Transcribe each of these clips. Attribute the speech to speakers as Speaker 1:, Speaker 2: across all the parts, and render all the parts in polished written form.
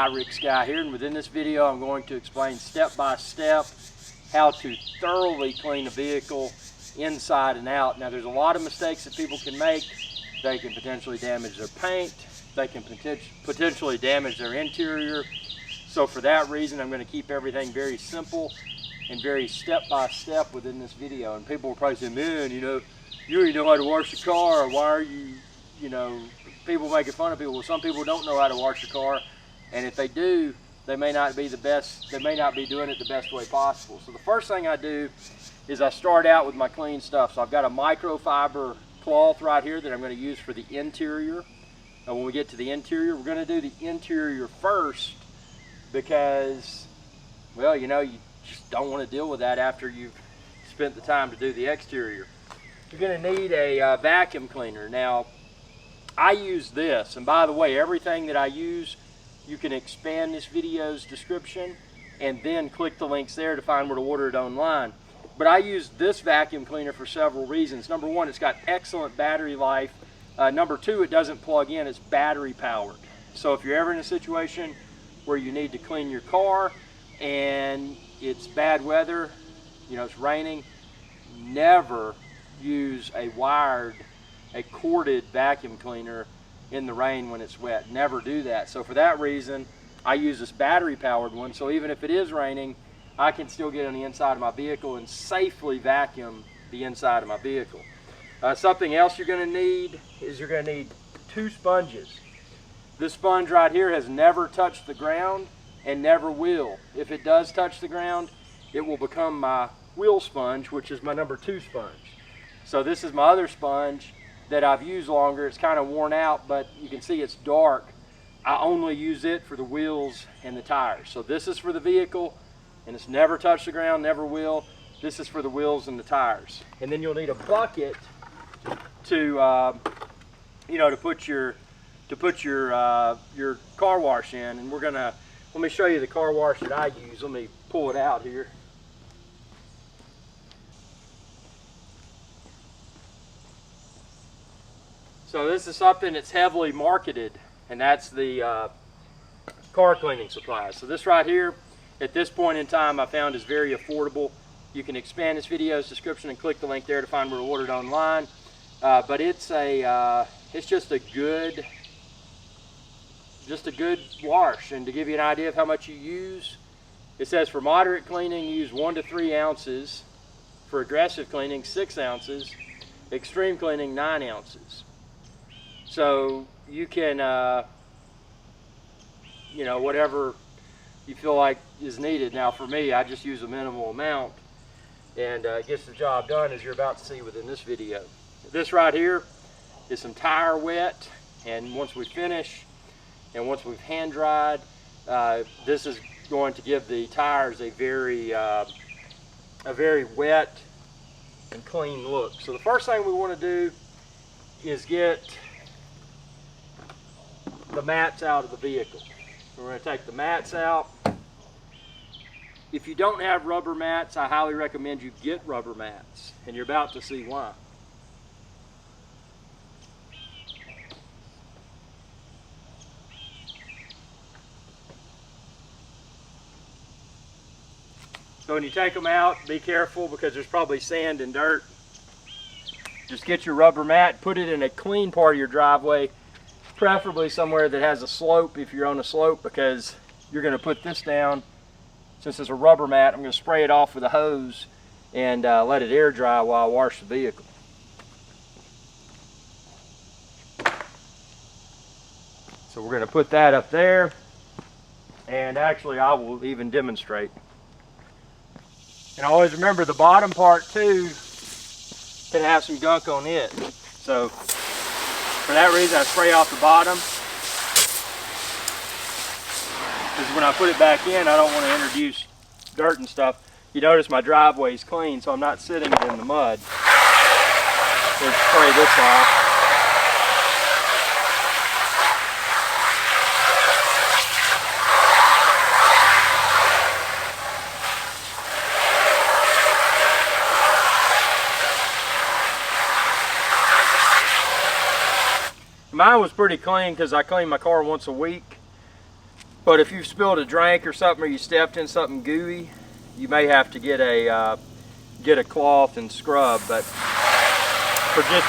Speaker 1: Irix Guy here, and within this video I'm going to explain step by step how to thoroughly clean a vehicle inside and out. Now there's a lot of mistakes that people can make. They can potentially damage their paint, they can potentially damage their interior. So for that reason I'm going to keep everything very simple and very step by step within this video. And people will probably say, man, you already know how to wash your car, why are you, people making fun of people. Well, some people don't know how to wash your car, and if they do, they may not be the best, they may not be doing it the best way possible. So the first thing I do is I start out with my clean stuff. So I've got a microfiber cloth right here that I'm going to use for the interior. And when we get to the interior, we're going to do the interior first because, well, you just don't want to deal with that after you've spent the time to do the exterior. You're going to need a vacuum cleaner. Now, I use this, and by the way, everything that I use, you can expand this video's description and then click the links there to find where to order it online. But I use this vacuum cleaner for several reasons. Number one, it's got excellent battery life. Number two, it doesn't plug in, it's battery powered. So if you're ever in a situation where you need to clean your car and it's bad weather, it's raining, never use a corded vacuum cleaner in the rain when it's wet. Never do that. So for that reason, I use this battery powered one. So even if it is raining, I can still get on the inside of my vehicle and safely vacuum the inside of my vehicle. Something else you're going to need is you're going to need 2 sponges. This sponge right here has never touched the ground and never will. If it does touch the ground, it will become my wheel sponge, which is my number 2 sponge. So this is my other sponge that I've used longer. It's kind of worn out, but you can see it's dark. I only use it for the wheels and the tires. So this is for the vehicle, and it's never touched the ground, never will. This is for the wheels and the tires. And then you'll need a bucket to put your car wash in. And let me show you the car wash that I use. Let me pull it out here. So this is something that's heavily marketed, and that's the car cleaning supplies. So this right here, at this point in time, I found is very affordable. You can expand this video's description and click the link there to find where to order it online. But it's just a good wash. And to give you an idea of how much you use, it says for moderate cleaning, use 1 to 3 ounces. For aggressive cleaning, 6 ounces. Extreme cleaning, 9 ounces. So you can, whatever you feel like is needed. Now for me, I just use a minimal amount, and it gets the job done, as you're about to see within this video. This right here is some tire wet, and once we finish, and once we've hand dried, this is going to give the tires a very wet and clean look. So the first thing we want to do is get the mats out of the vehicle. We're going to take the mats out. If you don't have rubber mats, I highly recommend you get rubber mats, and you're about to see why. So when you take them out, be careful because there's probably sand and dirt. Just get your rubber mat, put it in a clean part of your driveway, preferably somewhere that has a slope if you're on a slope, because you're going to put this down. Since it's a rubber mat, I'm going to spray it off with a hose and let it air dry while I wash the vehicle. So we're going to put that up there, and actually I will even demonstrate. And always remember, the bottom part too can have some gunk on it. So for that reason, I spray off the bottom, because when I put it back in, I don't want to introduce dirt and stuff. You notice my driveway is clean, so I'm not sitting it in the mud. So spray this off. Mine was pretty clean because I clean my car once a week. But if you've spilled a drink or something, or you stepped in something gooey, you may have to get a cloth and scrub. But for just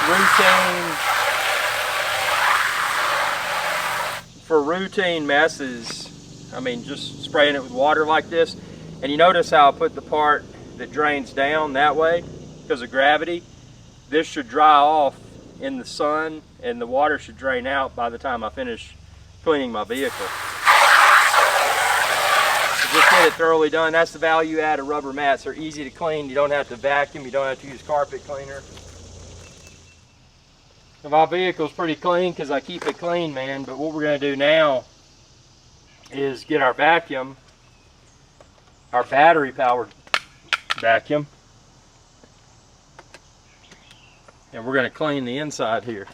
Speaker 1: routine messes, I mean, just spraying it with water like this. And you notice how I put the part that drains down that way because of gravity. This should dry off in the sun and the water should drain out by the time I finish cleaning my vehicle. So just get it thoroughly done. That's the value add of rubber mats. They're easy to clean. You don't have to vacuum. You don't have to use carpet cleaner. So my vehicle's pretty clean because I keep it clean, man. But what we're going to do now is get our vacuum, our battery powered vacuum, and we're going to clean the inside here.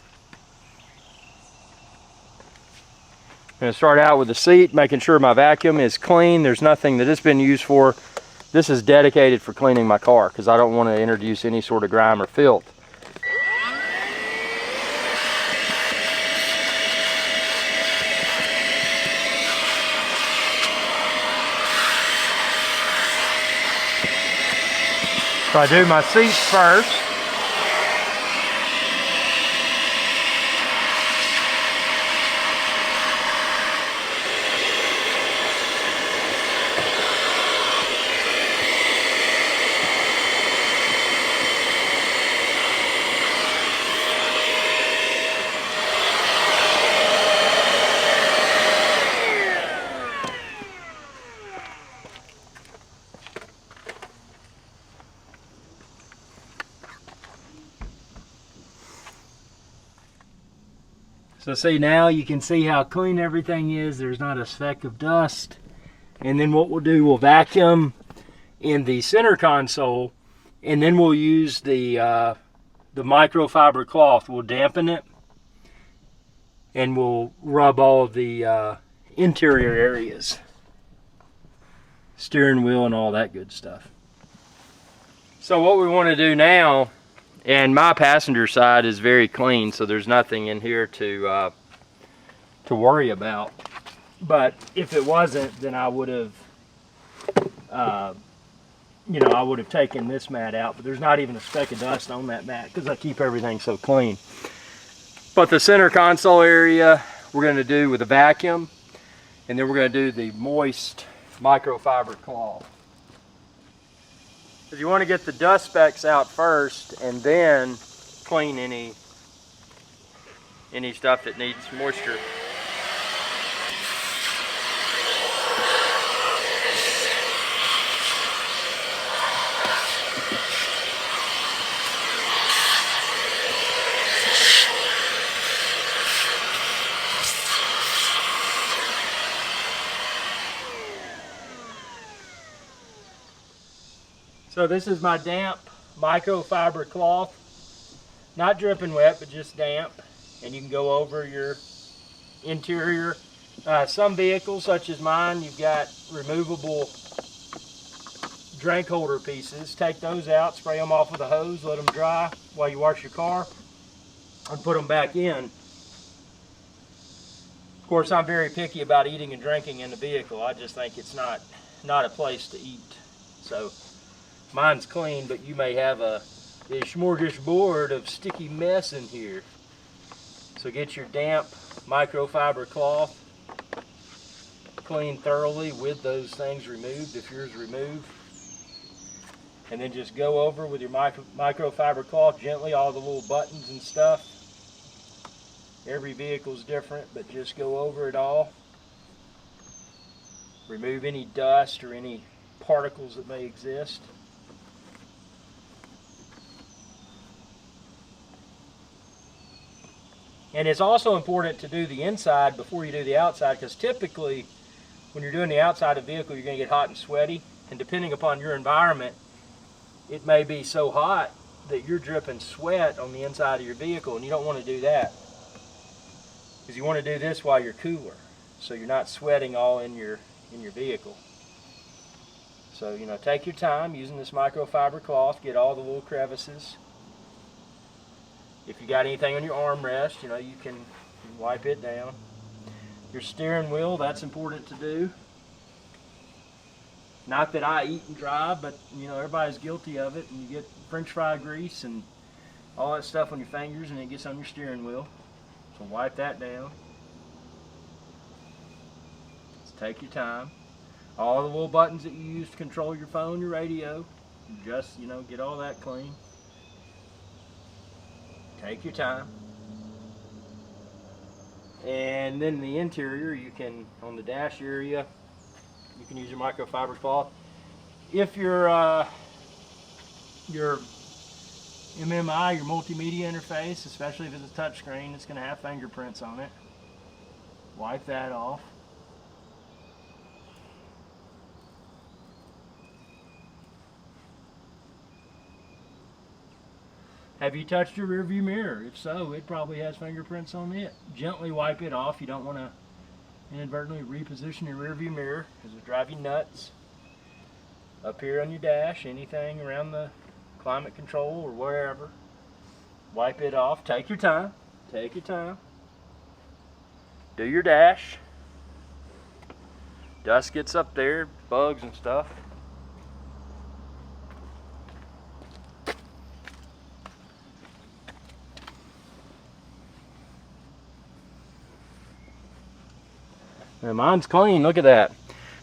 Speaker 1: I'm going to start out with the seat, making sure my vacuum is clean. There's nothing that it's been used for. This is dedicated for cleaning my car because I don't want to introduce any sort of grime or filth. So I do my seats first. So see, now you can see how clean everything is. There's not a speck of dust. And then what we'll do, we'll vacuum in the center console, and then we'll use the microfiber cloth. We'll dampen it, and we'll rub all the interior areas, steering wheel and all that good stuff. So what we want to do now, and my passenger side is very clean, so there's nothing in here to worry about. But if it wasn't, then I would have, I would have taken this mat out. But there's not even a speck of dust on that mat because I keep everything so clean. But the center console area, we're going to do with a vacuum, and then we're going to do the moist microfiber cloth. You want to get the dust specks out first and then clean any stuff that needs moisture. So this is my damp microfiber cloth, not dripping wet, but just damp, and you can go over your interior. Some vehicles, such as mine, you've got removable drink holder pieces. Take those out, spray them off with a hose, let them dry while you wash your car, and put them back in. Of course, I'm very picky about eating and drinking in the vehicle. I just think it's not a place to eat. So mine's clean, but you may have a smorgasbord of sticky mess in here. So get your damp microfiber cloth, clean thoroughly with those things removed, if yours removed. And then just go over with your microfiber cloth gently, all the little buttons and stuff. Every vehicle's different, but just go over it all. Remove any dust or any particles that may exist. And it's also important to do the inside before you do the outside, because typically when you're doing the outside of the vehicle, you're going to get hot and sweaty. And depending upon your environment, it may be so hot that you're dripping sweat on the inside of your vehicle, and you don't want to do that. Because you want to do this while you're cooler, so you're not sweating all in your vehicle. So, take your time using this microfiber cloth, get all the little crevices. If you got anything on your armrest, you can wipe it down. Your steering wheel, that's important to do. Not that I eat and drive, but you know, everybody's guilty of it, and you get French fry grease and all that stuff on your fingers, and it gets on your steering wheel. So wipe that down. Just take your time. All the little buttons that you use to control your phone, your radio, just, you know, get all that clean. Take your time. And then the interior, you can, on the dash area, you can use your microfiber cloth. If your MMI, your multimedia interface, especially if it's a touch screen, it's going to have fingerprints on it. Wipe that off. Have you touched your rear view mirror? If so, it probably has fingerprints on it. Gently wipe it off. You don't want to inadvertently reposition your rear view mirror because it'll drive you nuts. Up here on your dash, anything around the climate control or wherever, wipe it off. Take your time. Take your time. Do your dash. Dust gets up there, bugs and stuff. Now mine's clean, look at that.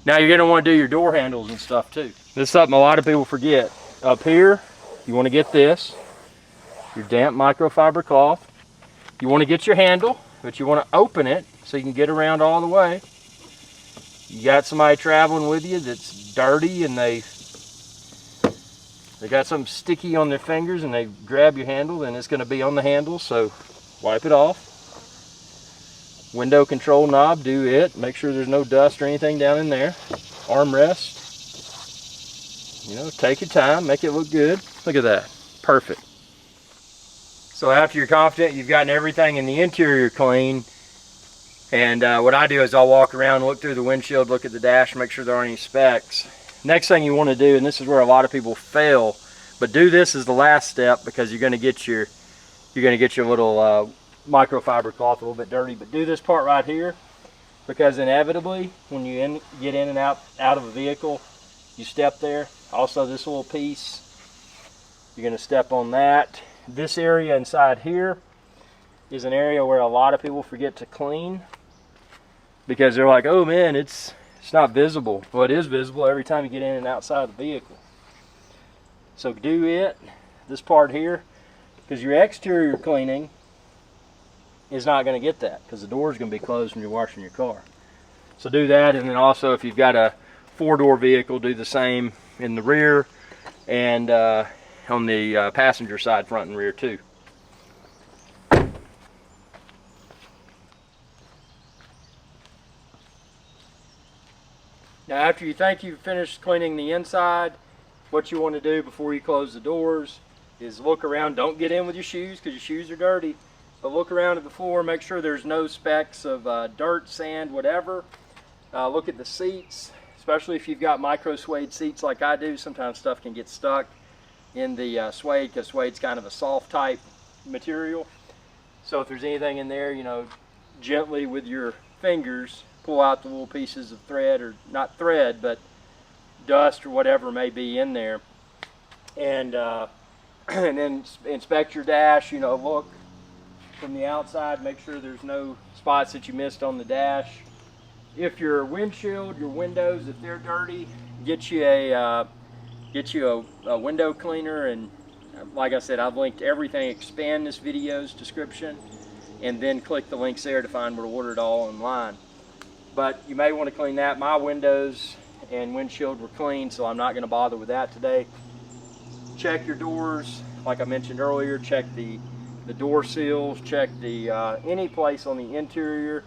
Speaker 1: Now you're going to want to do your door handles and stuff too. This is something a lot of people forget. Up here, you want to get this, your damp microfiber cloth. You want to get your handle, but you want to open it so you can get around all the way. You got somebody traveling with you that's dirty and they got something sticky on their fingers and they grab your handle, and it's going to be on the handle, so wipe it off. Window control knob, do it. Make sure there's no dust or anything down in there. Armrest. You know, take your time, make it look good. Look at that, perfect. So after you're confident you've gotten everything in the interior clean, and what I do is I'll walk around, look through the windshield, look at the dash, make sure there aren't any specks. Next thing you want to do, and this is where a lot of people fail, but do this as the last step because you're going to get your little microfiber cloth a little bit dirty, but do this part right here because inevitably when you get in and out of a vehicle, you step there. Also this little piece, you're going to step on that. This area inside here is an area where a lot of people forget to clean because they're like, oh man, it's not visible. Well, it is visible every time you get in and outside the vehicle. So do it, this part here, because your exterior cleaning is not going to get that because the door is going to be closed when you're washing your car. So do that, and then also if you've got a four-door vehicle, do the same in the rear and on the passenger side, front and rear too. Now after you think you've finished cleaning the inside, what you want to do before you close the doors is look around. Don't get in with your shoes because your shoes are dirty. But look around at the floor, make sure there's no specks of dirt, sand, whatever. Look at the seats, especially if you've got micro suede seats like I do. Sometimes stuff can get stuck in the suede because suede's kind of a soft type material. So if there's anything in there, you know, gently with your fingers, pull out the little pieces of thread, or not thread, but dust or whatever may be in there. And then inspect your dash, you know, look from the outside, make sure there's no spots that you missed on the dash. If your windshield, your windows, if they're dirty, get you a window cleaner, and like I said, I've linked everything. Expand this video's description and then click the links there to find where to order it all online. But you may want to clean that. My windows and windshield were clean, so I'm not going to bother with that today. Check your doors, like I mentioned earlier. Check the door seals, check the any place on the interior.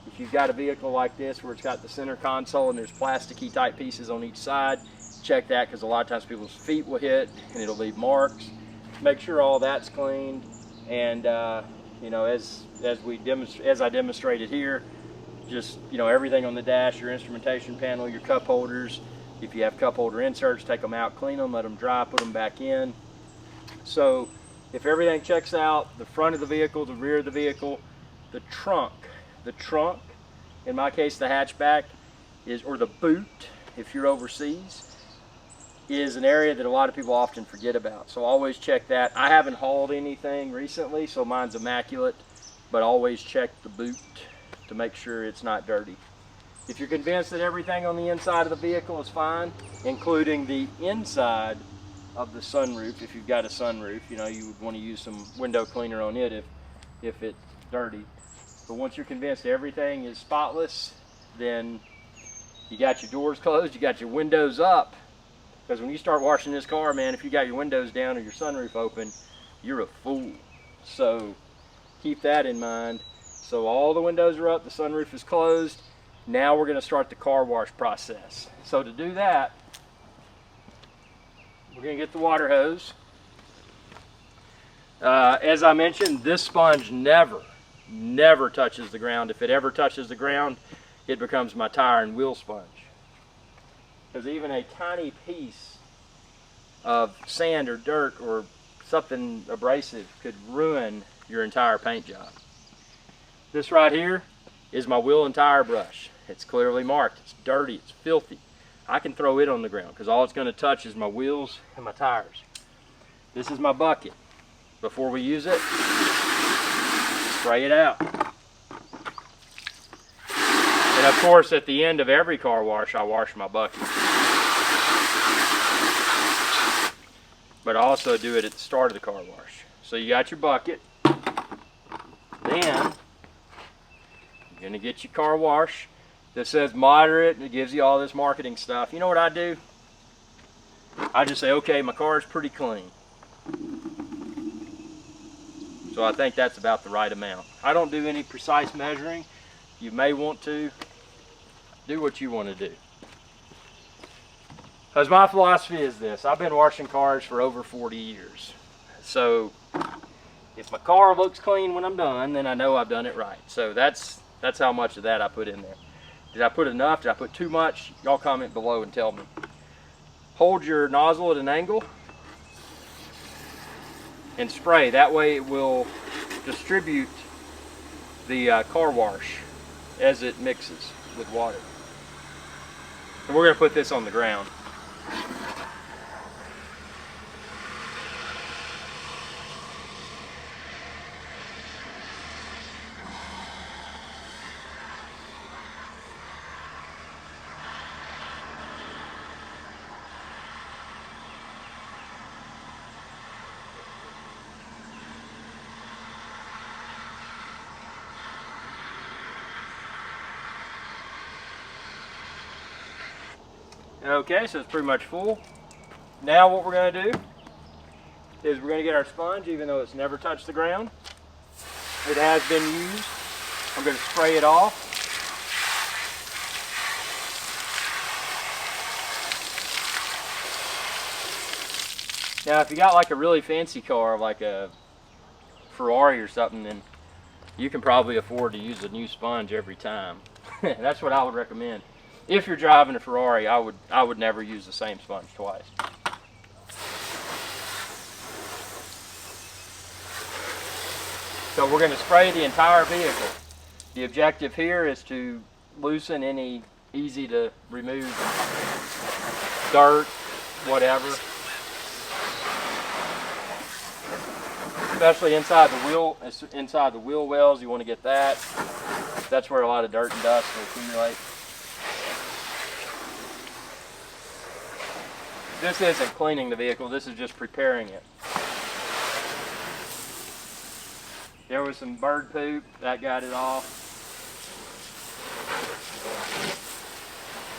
Speaker 1: If you've got a vehicle like this where it's got the center console and there's plasticky type pieces on each side, check that because a lot of times people's feet will hit and it'll leave marks. Make sure all that's cleaned, and you know, as I demonstrated here, just, you know, everything on the dash, your instrumentation panel, your cup holders. If you have cup holder inserts, take them out, clean them, let them dry, put them back in. So if everything checks out, the front of the vehicle, the rear of the vehicle, the trunk in my case the hatchback, or the boot if you're overseas, is an area that a lot of people often forget about. So always check that. I haven't hauled anything recently, so mine's immaculate, but always check the boot to make sure it's not dirty. If you're convinced that everything on the inside of the vehicle is fine, including the inside of the sunroof, if you've got a sunroof, you know, you would want to use some window cleaner on it if it's dirty. But once you're convinced everything is spotless, then you got your doors closed, you got your windows up. Because when you start washing this car, man, if you got your windows down or your sunroof open, you're a fool. So keep that in mind. So all the windows are up, the sunroof is closed. Now we're going to start the car wash process. So to do that, we're going to get the water hose. As I mentioned, this sponge never touches the ground. If it ever touches the ground, it becomes my tire and wheel sponge. Because even a tiny piece of sand or dirt or something abrasive could ruin your entire paint job. This right here is my wheel and tire brush. It's clearly marked. It's dirty. It's filthy. I can throw it on the ground because all it's going to touch is my wheels and my tires. This is my bucket. Before we use it, spray it out. And of course, at the end of every car wash, I wash my bucket. But I also do it at the start of the car wash. So you got your bucket. Then you're going to get your car wash that says moderate, and it gives you all this marketing stuff. You know what I do? I just say, okay, my car is pretty clean. So I think that's about the right amount. I don't do any precise measuring. You may want to. Do what you want to do. Because my philosophy is this. I've been washing cars for over 40 years. So if my car looks clean when I'm done, then I know I've done it right. So that's how much of that I put in there. Did I put enough? Did I put too much? Y'all comment below and tell me. Hold your nozzle at an angle and spray. That way it will distribute the car wash as it mixes with water. And we're going to put this on the ground. Okay, so it's pretty much full. Now what we're going to do is we're going to get our sponge, even though it's never touched the ground. It has been used. I'm going to spray it off. Now if you got like a really fancy car, like a Ferrari or something, then you can probably afford to use a new sponge every time. That's what I would recommend. If you're driving a Ferrari, I would never use the same sponge twice. So we're going to spray the entire vehicle. The objective here is to loosen any easy to remove dirt, whatever. Especially inside the wheel wells, you want to get that. That's where a lot of dirt and dust will accumulate. This isn't cleaning the vehicle, this is just preparing it. There was some bird poop, that got it off.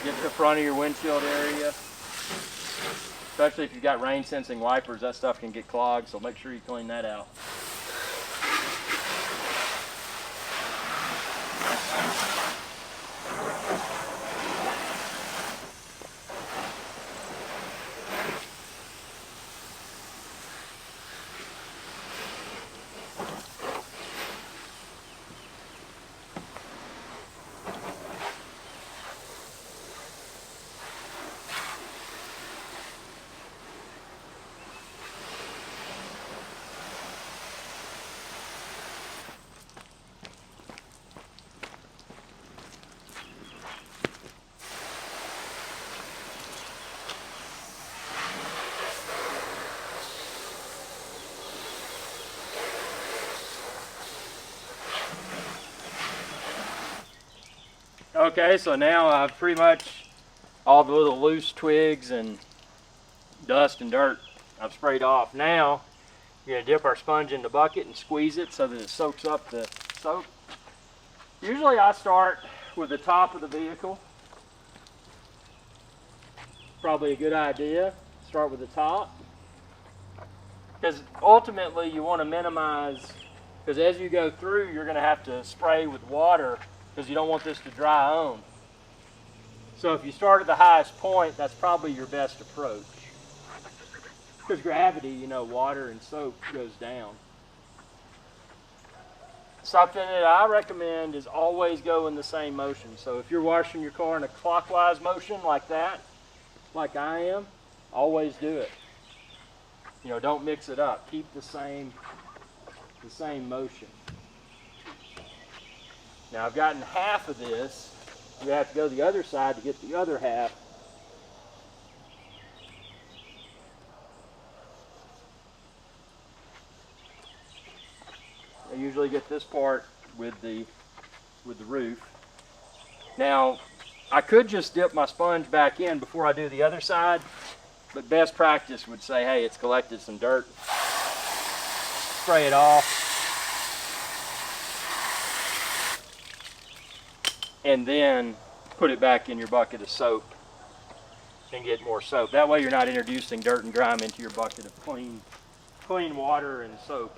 Speaker 1: Get to the front of your windshield area. Especially if you've got rain sensing wipers, that stuff can get clogged, so make sure you clean that out. Okay, so now I've pretty much all the little loose twigs and dust and dirt I've sprayed off. Now we're gonna dip our sponge in the bucket and squeeze it so that it soaks up the soap. Usually I start with the top of the vehicle. Probably a good idea. Start with the top. Because ultimately you want to minimize, because as you go through you're going to have to spray with water because you don't want this to dry on. So if you start at the highest point, that's probably your best approach. Because gravity, you know, water and soap goes down. Something that I recommend is always go in the same motion. So if you're washing your car in a clockwise motion like that, like I am, always do it. You know, don't mix it up. Keep the same motion. Now I've gotten half of this. You have to go the other side to get the other half. I usually get this part with the roof. Now, I could just dip my sponge back in before I do the other side, but best practice would say, hey, it's collected some dirt. Spray it off. And then put it back in your bucket of soap and get more soap. That way you're not introducing dirt and grime into your bucket of clean water and soap.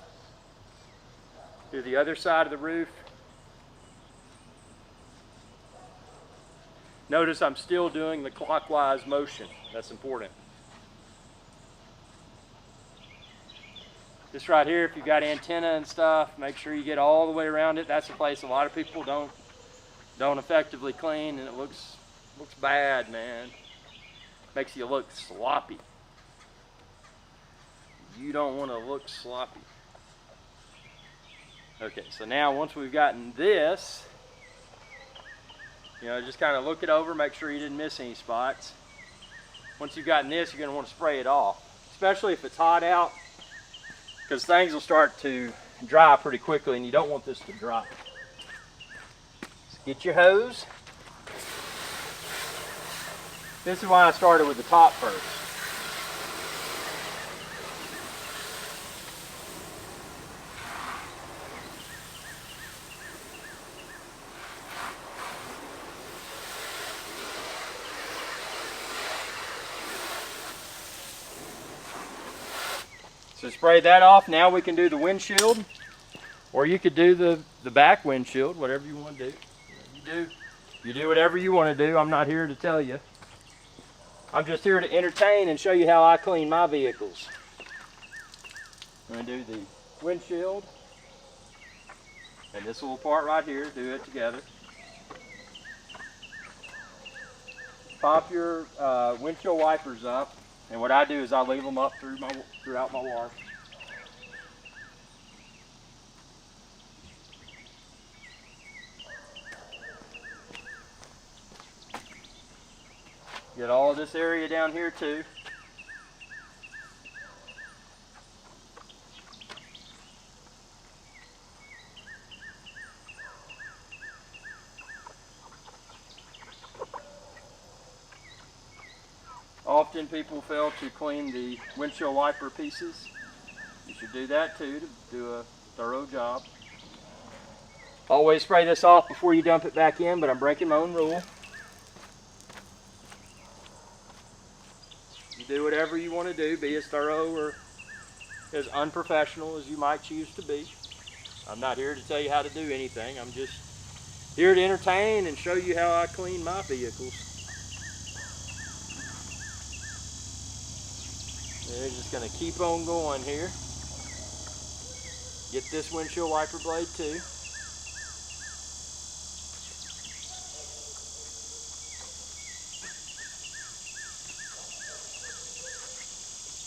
Speaker 1: Do the other side of the roof. Notice I'm still doing the clockwise motion. That's important. This right here, if you've got antenna and stuff, make sure you get all the way around it. That's a place a lot of people don't effectively clean, and it looks bad, man. Makes you look sloppy. You don't want to look sloppy. Okay, so now once we've gotten this, you know, just kind of look it over, make sure you didn't miss any spots. Once you've gotten this, you're going to want to spray it off, especially if it's hot out, because things will start to dry pretty quickly and you don't want this to dry. So get your hose. This is why I started with the top first. So spray that off. Now we can do the windshield, or you could do the back windshield, whatever you want to do. You do whatever you want to do. I'm not here to tell you. I'm just here to entertain and show you how I clean my vehicles. I'm going to do the windshield, and this little part right here, do it together. Pop your windshield wipers up. And what I do is I leave them up throughout my wash. Get all of this area down here too. Often people fail to clean the windshield wiper pieces. You should do that too to do a thorough job. Always spray this off before you dump it back in, but I'm breaking my own rule. You do whatever you want to do, be as thorough or as unprofessional as you might choose to be. I'm not here to tell you how to do anything. I'm just here to entertain and show you how I clean my vehicles. They're just going to keep on going here. Get this windshield wiper blade too.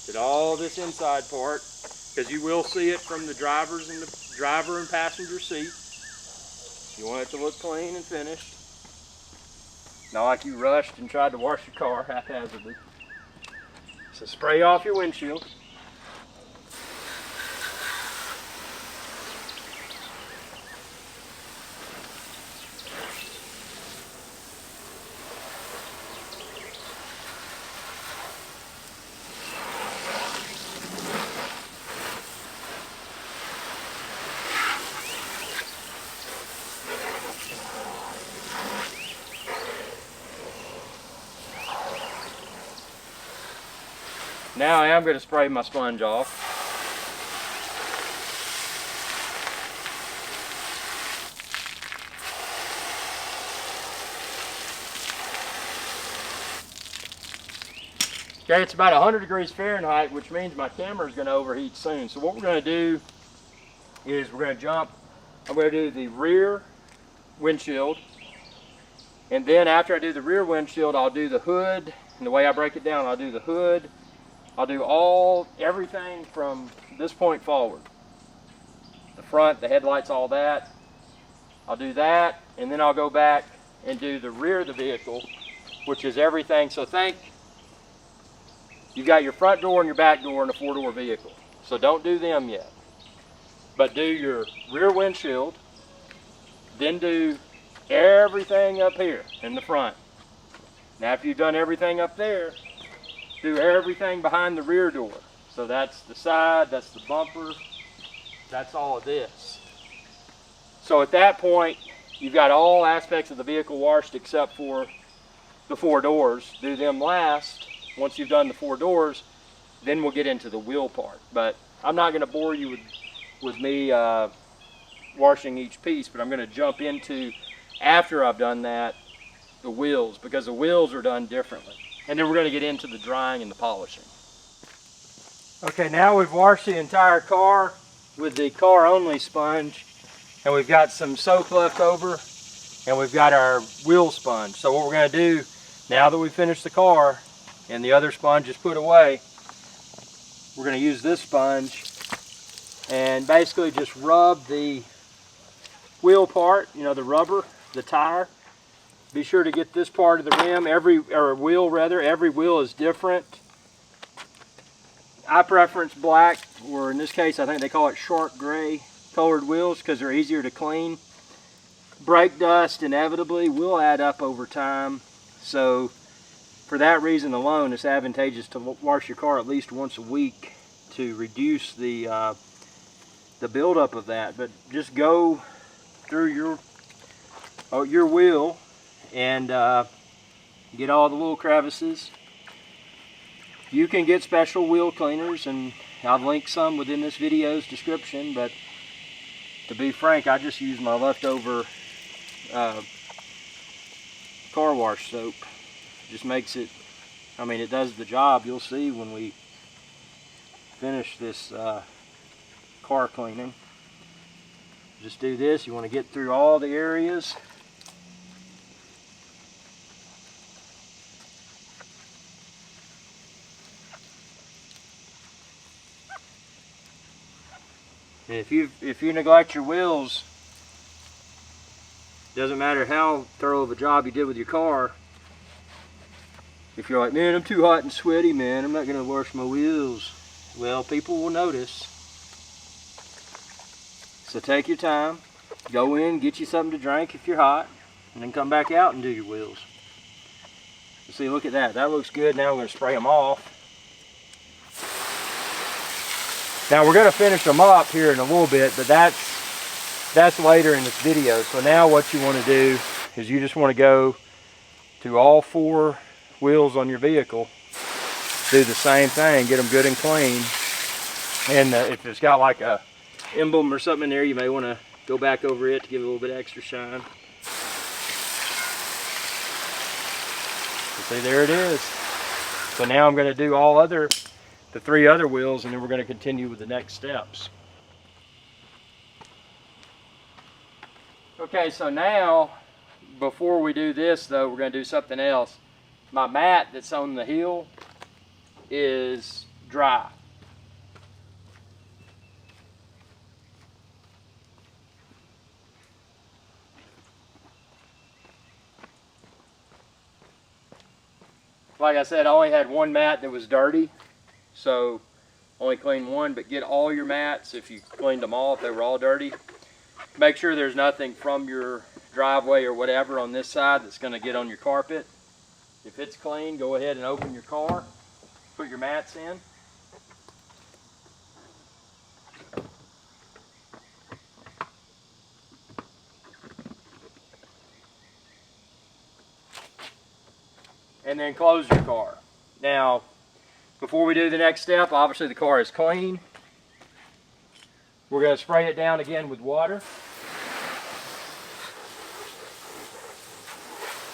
Speaker 1: Get all this inside part, because you will see it from the driver and passenger seat. You want it to look clean and finished. Not like you rushed and tried to wash your car haphazardly. So spray off your windshield. Now I am going to spray my sponge off. Okay, it's about 100 degrees Fahrenheit, which means my camera is going to overheat soon. So what we're going to do is we're going to jump. I'm going to do the rear windshield, and then after I do the rear windshield, I'll do the hood. And the way I break it down, I'll do the hood. I'll do everything from this point forward. The front, the headlights, all that. I'll do that, and then I'll go back and do the rear of the vehicle, which is everything. So think you've got your front door and your back door in a 4-door vehicle. So don't do them yet. But do your rear windshield, then do everything up here in the front. Now after you've done everything up there, do everything behind the rear door. So that's the side, that's the bumper, that's all of this. So at that point, you've got all aspects of the vehicle washed except for the 4 doors. Do them last. Once you've done the 4 doors, then we'll get into the wheel part. But I'm not going to bore you with me washing each piece, but I'm going to jump into, after I've done that, the wheels, because the wheels are done differently. And then we're going to get into the drying and the polishing. Okay, now we've washed the entire car with the car only sponge, and we've got some soap left over, and we've got our wheel sponge. So what we're going to do, now that we've finished the car and the other sponge is put away, we're going to use this sponge and basically just rub the wheel part, you know, the rubber, the tire. Be sure to get this part of the rim, every wheel is different. I preference black, or in this case I think they call it shark gray colored wheels because they're easier to clean. Brake dust inevitably will add up over time, so for that reason alone it's advantageous to wash your car at least once a week to reduce the buildup of that. But just go through your wheel and get all the little crevices. You can get special wheel cleaners, and I'll link some within this video's description, but to be frank, I just use my leftover car wash soap. Just makes it, I mean, it does the job. You'll see when we finish this car cleaning. Just do this. You want to get through all the areas. And if you neglect your wheels, doesn't matter how thorough of a job you did with your car. If you're like, man, I'm too hot and sweaty, man, I'm not going to wash my wheels. Well, people will notice. So take your time, go in, get you something to drink if you're hot, and then come back out and do your wheels. See, look at that. That looks good. Now we're going to spray them off. Now we're going to finish them up here in a little bit, but that's later in this video. So now what you want to do is you just want to go to all 4 wheels on your vehicle, do the same thing, get them good and clean. And if it's got like a emblem or something in there, you may want to go back over it to give it a little bit extra shine. So see, there it is. So now I'm going to do the 3 other wheels, and then we're going to continue with the next steps. Okay, so now, before we do this though, we're going to do something else. My mat that's on the heel is dry. Like I said, I only had one mat that was dirty, so only clean one, but get all your mats if you cleaned them all, if they were all dirty. Make sure there's nothing from your driveway or whatever on this side that's going to get on your carpet. If it's clean, go ahead and open your car, put your mats in. And then close your car. Now, Before we do the next step, obviously the car is clean. We're going to spray it down again with water.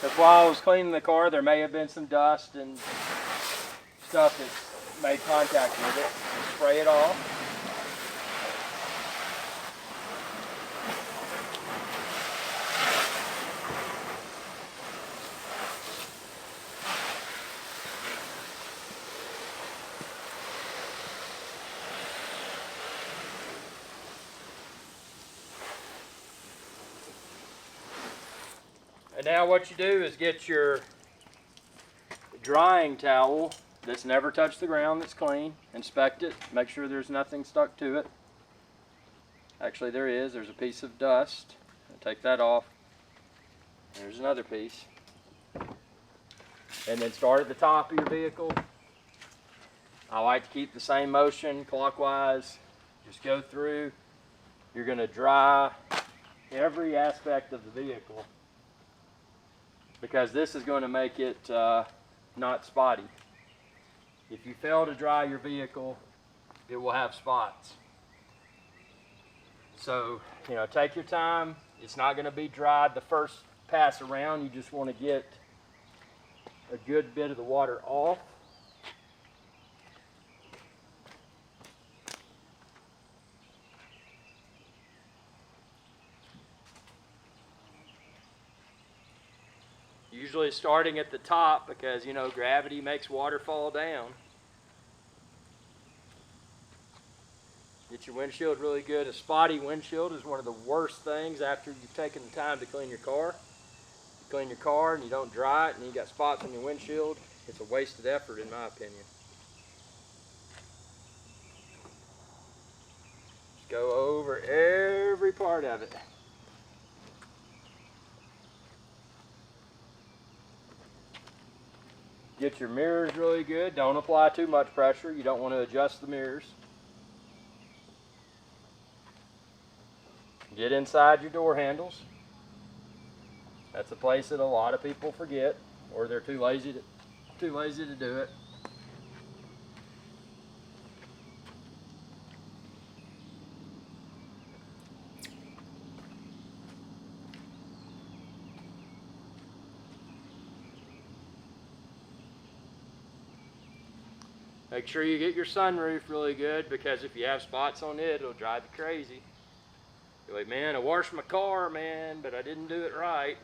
Speaker 1: Because while I was cleaning the car, there may have been some dust and stuff that's made contact with it. So spray it off. And now what you do is get your drying towel that's never touched the ground, that's clean. Inspect it, make sure there's nothing stuck to it. Actually there is, there's a piece of dust. Take that off. There's another piece. And then start at the top of your vehicle. I like to keep the same motion clockwise. Just go through. You're going to dry every aspect of the vehicle, because this is going to make it not spotty. If you fail to dry your vehicle, it will have spots. So, you know, take your time. It's not going to be dried the first pass around. You just want to get a good bit of the water off. Usually starting at the top, because, you know, gravity makes water fall down. Get your windshield really good. A spotty windshield is one of the worst things after you've taken the time to clean your car. You clean your car and you don't dry it and you got spots on your windshield. It's a wasted effort, in my opinion. Just go over every part of it. Get your mirrors really good. Don't apply too much pressure. You don't want to adjust the mirrors. Get inside your door handles. That's a place that a lot of people forget, or they're too lazy to do it. Make sure you get your sunroof really good, because if you have spots on it, it'll drive you crazy. You're like, man, I washed my car, man, but I didn't do it right.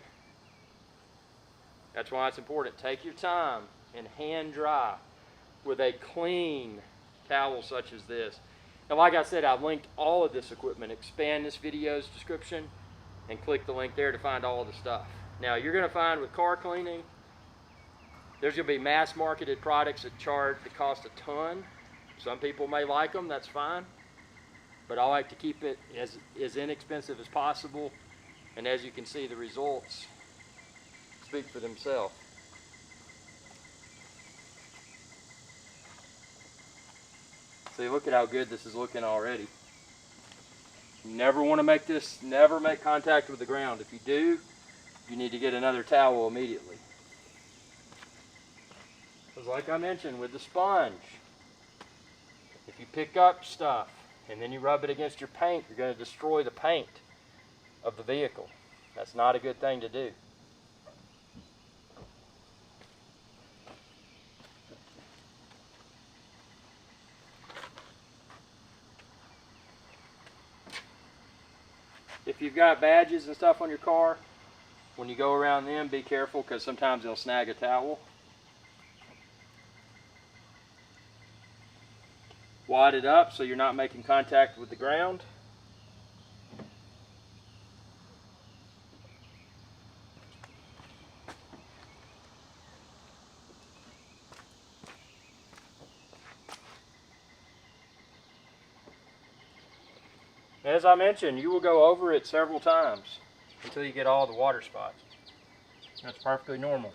Speaker 1: That's why it's important. Take your time and hand dry with a clean towel such as this. And like I said, I've linked all of this equipment. Expand this video's description and click the link there to find all of the stuff. Now, you're going to find with car cleaning, there's going to be mass marketed products that cost a ton. Some people may like them, that's fine. But I like to keep it as inexpensive as possible. And as you can see, the results speak for themselves. See, look at how good this is looking already. You never want to make this, never make contact with the ground. If you do, you need to get another towel immediately. Because like I mentioned with the sponge, if you pick up stuff and then you rub it against your paint, you're going to destroy the paint of the vehicle. That's not a good thing to do. If you've got badges and stuff on your car, when you go around them, be careful, because sometimes they'll snag a towel. Wad it up so you're not making contact with the ground. As I mentioned, you will go over it several times until you get all the water spots. That's perfectly normal.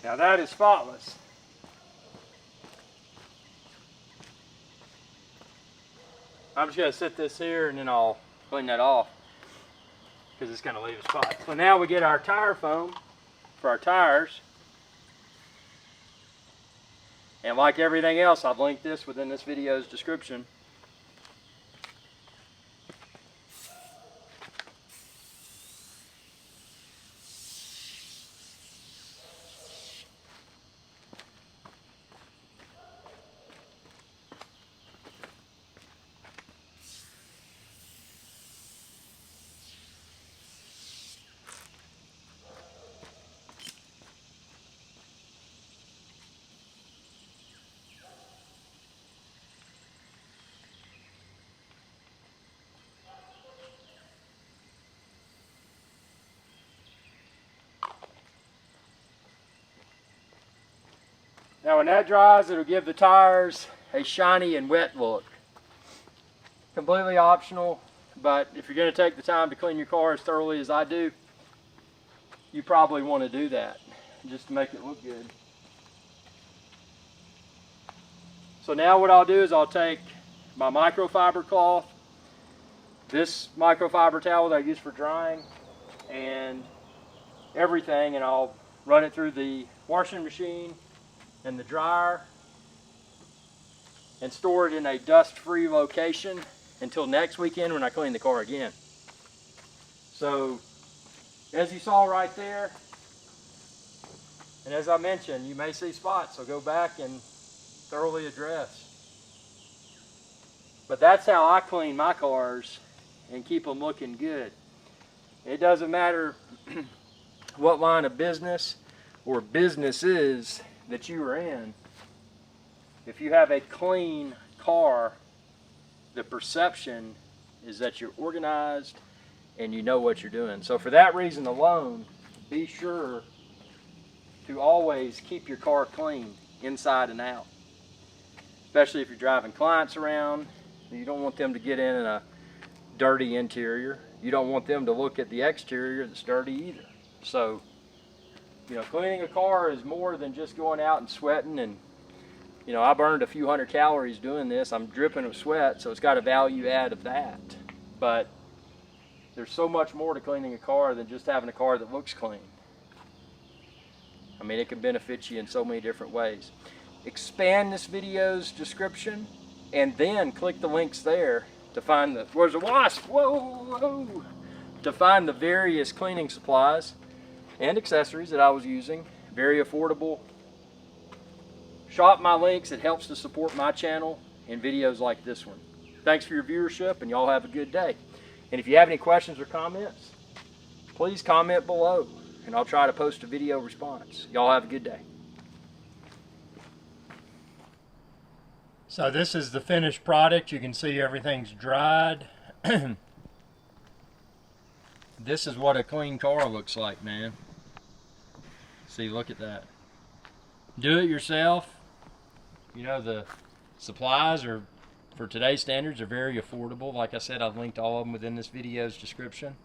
Speaker 1: Now that is spotless. I'm just going to set this here and then I'll clean that off because it's going to leave a spot. So now we get our tire foam for our tires. And like everything else, I've linked this within this video's description. Now when that dries, it'll give the tires a shiny and wet look. Completely optional, but if you're going to take the time to clean your car as thoroughly as I do, you probably want to do that just to make it look good. So now what I'll do is I'll take my microfiber cloth, this microfiber towel that I use for drying, and everything, and I'll run it through the washing machine and the dryer and store it in a dust-free location until next weekend when I clean the car again. So as you saw right there, and as I mentioned, you may see spots, so go back and thoroughly address. But that's how I clean my cars and keep them looking good. It doesn't matter what line of business or businesses that you are in. If you have a clean car, the perception is that you're organized and you know what you're doing. So for that reason alone, be sure to always keep your car clean inside and out. Especially if you're driving clients around, you don't want them to get in a dirty interior. You don't want them to look at the exterior that's dirty either. So, you know, cleaning a car is more than just going out and sweating. And, you know, I burned a few hundred calories doing this. I'm dripping with sweat, so it's got a value add of that. But there's so much more to cleaning a car than just having a car that looks clean. I mean, it can benefit you in so many different ways. Expand this video's description and then click the links there to find the, where's a wasp? Whoa, whoa. To find the various cleaning supplies and accessories that I was using. Very affordable. Shop my links. It helps to support my channel and videos like this one. Thanks for your viewership, and y'all have a good day. And if you have any questions or comments, please comment below and I'll try to post a video response. Y'all have a good day. So this is the finished product. You can see everything's dried. This is what a clean car looks like, man. See, look at that. Do it yourself. You know, the supplies are, for today's standards, are very affordable. Like I said, I've linked all of them within this video's description.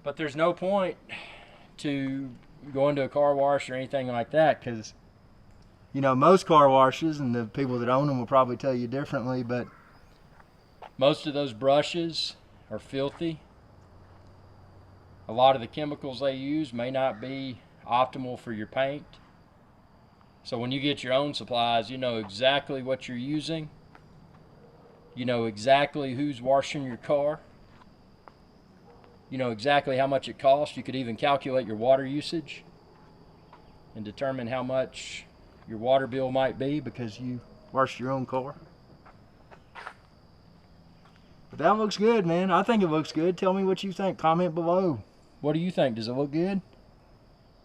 Speaker 1: But there's no point to going to a car wash or anything like that, because, you know, most car washes, and the people that own them will probably tell you differently, but most of those brushes are filthy. A lot of the chemicals they use may not be optimal for your paint. So when you get your own supplies, you know exactly what you're using. You know exactly who's washing your car. You know exactly how much it costs. You could even calculate your water usage and determine how much your water bill might be because you washed your own car. But that looks good, man. I think it looks good. Tell me what you think. Comment below. What do you think? Does it look good?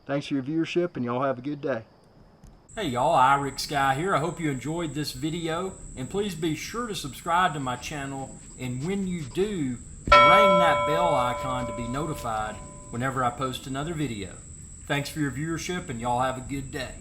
Speaker 1: Thanks for your viewership, and y'all have a good day. Hey y'all, IRIX here. I hope you enjoyed this video, and please be sure to subscribe to my channel, and when you do, ring that bell icon to be notified whenever I post another video. Thanks for your viewership, and y'all have a good day.